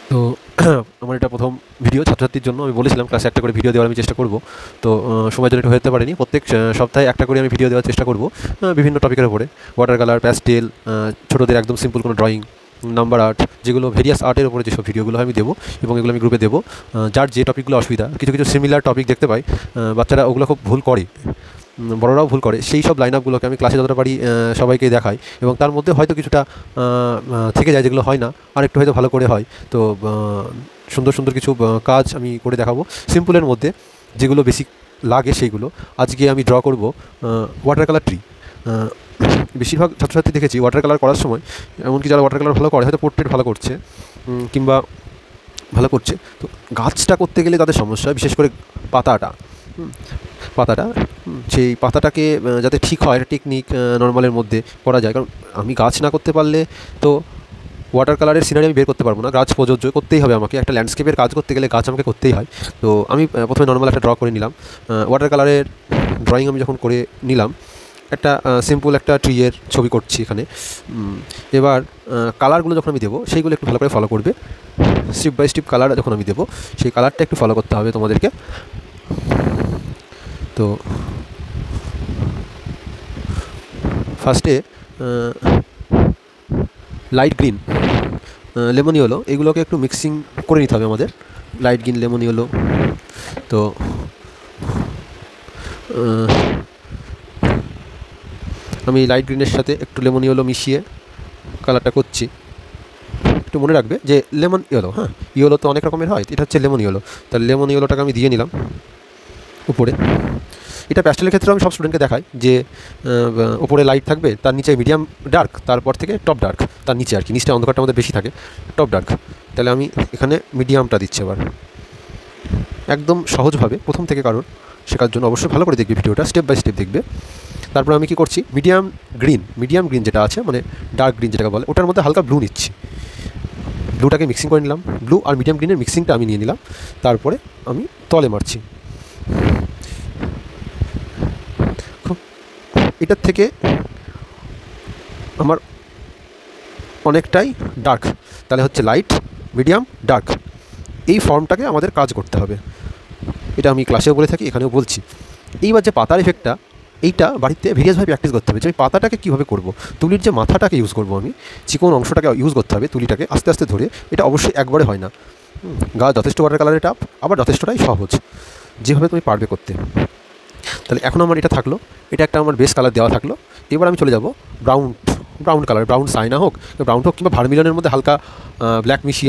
তো আমার এটা প্রথম ভিডিও ছাত্রছাত্রীর জন্য। আমি বলেছিলাম ক্লাসে একটা করে ভিডিও দেওয়ার আমি চেষ্টা করব। তো সময়ের জন্য এটা হতে পারেনি। প্রত্যেক সপ্তাহে একটা করে আমি ভিডিও দেওয়ার চেষ্টা করব বিভিন্ন টপিকের উপরে। ওয়াটার কালার, প্যাস্টেল, ছোটোদের একদম সিম্পল কোনো ড্রয়িং, নাম্বার আর্ট, যেগুলো ভেরিয়াস আর্টের উপরে যেসব ভিডিওগুলো আমি দেবো এবং এগুলো আমি গ্রুপে দেবো। যার যে টপিকগুলো অসুবিধা, কিছু কিছু সিমিলার টপিক দেখতে পাই বাচ্চারা ওগুলো খুব ভুল করে, বড়রাও ভুল করে, সেই সব লাইন আপগুলোকে আমি ক্লাসে যতটা পারি সবাইকে দেখাই এবং তার মধ্যে হয়তো কিছুটা থেকে যায় যেগুলো হয় না, আর একটু হয়তো ভালো করে হয়। তো সুন্দর সুন্দর কিছু কাজ আমি করে দেখাবো সিম্পলের মধ্যে, যেগুলো বেসিক লাগে সেইগুলো। আজকে আমি ড্র করব ওয়াটার কালার ট্রি। বেশিরভাগ ছাত্রছাত্রী দেখেছি ওয়াটার কালার করার সময়, এমনকি যারা ওয়াটার কালার ভালো করে হয়তো পোর্ট্রেট ভালো করছে কিংবা ভালো করছে, তো গাছটা করতে গেলে তাদের সমস্যা হয়, বিশেষ করে পাতাটা। পাতাটা সেই পাতাটাকে যাতে ঠিক হয়, একটা টেকনিক নর্মালের মধ্যে করা যায়। কারণ আমি গাছ না করতে পারলে তো ওয়াটার কালারের সিনারি আমি বের করতে পারবো না। গাছ প্রযোজ্য করতেই হবে আমাকে, একটা ল্যান্ডস্কেপের কাজ করতে গেলে গাছ আমাকে করতেই হয়। তো আমি প্রথমে নর্মাল একটা ড্র করে নিলাম। ওয়াটার কালারের ড্রয়িং আমি যখন করে নিলাম, একটা সিম্পল একটা ট্রিয়ের ছবি করছি এখানে। এবার কালারগুলো যখন আমি দেবো সেইগুলো একটু ভালো করে ফলো করবে। স্টেপ বাই স্টেপ কালার যখন আমি দেবো সেই কালারটা একটু ফলো করতে হবে তোমাদেরকে। তো ফার্স্টে লাইট গ্রিন, লেমন ইয়েলো, এগুলোকে একটু মিক্সিং করে নিতে হবে আমাদের। Light green, lemon yellow. তো আমি লাইট গ্রিনের সাথে একটু লেমন ইয়েলো মিশিয়ে কালারটা করছি। একটু মনে রাখবে যে লেমন ইয়েলো, হ্যাঁ, ইয়েলো তো অনেক রকমের হয়, এটা হচ্ছে লেমন ইয়েলো। তাহলে লেমন ইয়েলোটাকে আমি দিয়ে নিলাম উপরে। এটা প্যাস্টেলের ক্ষেত্রে আমি সব স্টুডেন্টকে দেখাই যে উপরে লাইট থাকবে, তার নিচে মিডিয়াম ডার্ক, তারপর থেকে টপ ডার্ক, তার নিচে আর কি, নিচটা অন্ধকারটা আমাদের বেশি থাকে, টপ ডার্ক। তাহলে আমি এখানে মিডিয়ামটা দিচ্ছি এবার একদম সহজভাবে প্রথম থেকে। কারণ শেখার জন্য অবশ্যই ভালো করে দেখবে ভিডিওটা, স্টেপ বাই স্টেপ দেখবে। তারপর আমি কি করছি, মিডিয়াম গ্রিন যেটা আছে, মানে ডার্ক গ্রিন যেটাকে বলে, ওটার মধ্যে হালকা ব্লু নিচ্ছি। ব্লুটাকে মিক্সিং করে নিলাম, ব্লু আর মিডিয়াম গ্রিনের মিক্সিংটা আমি নিয়ে নিলাম। তারপরে আমি তলে মারছি। এটার থেকে আমার অনেকটাই ডার্ক, তাহলে হচ্ছে লাইট, মিডিয়াম, ডার্ক, এই ফর্মটাকে আমাদের কাজ করতে হবে। এটা আমি ক্লাসেও বলে থাকি, এখানেও বলছি। এইবার যে পাতার এফেক্টটা, এইটা বাড়িতে ভেরিয়াসভাবে প্র্যাকটিস করতে হবে যে আমি পাতাটাকে কীভাবে করব। তুলির যে মাথাটাকে ইউজ করব, আমি চিকন অংশটাকে ইউজ করতে হবে, তুলিটাকে আস্তে আস্তে ধরে। এটা অবশ্যই একবারে হয় না, গাছ যথেষ্ট ওয়াটার কালারের টাপ, আবার যথেষ্টটাই সহজ, যেভাবে তুমি পারবে করতে। তাহলে এখন আমার এটা থাকলো, এটা একটা আমার বেস কালার দেওয়া থাকলো। এবার আমি চলে যাব ব্রাউন কালার, ব্রাউন সাইনা হোক, ব্রাউন হোক, কিংবা ভার্মিলনের মধ্যে হালকা ব্ল্যাক মিশিয়ে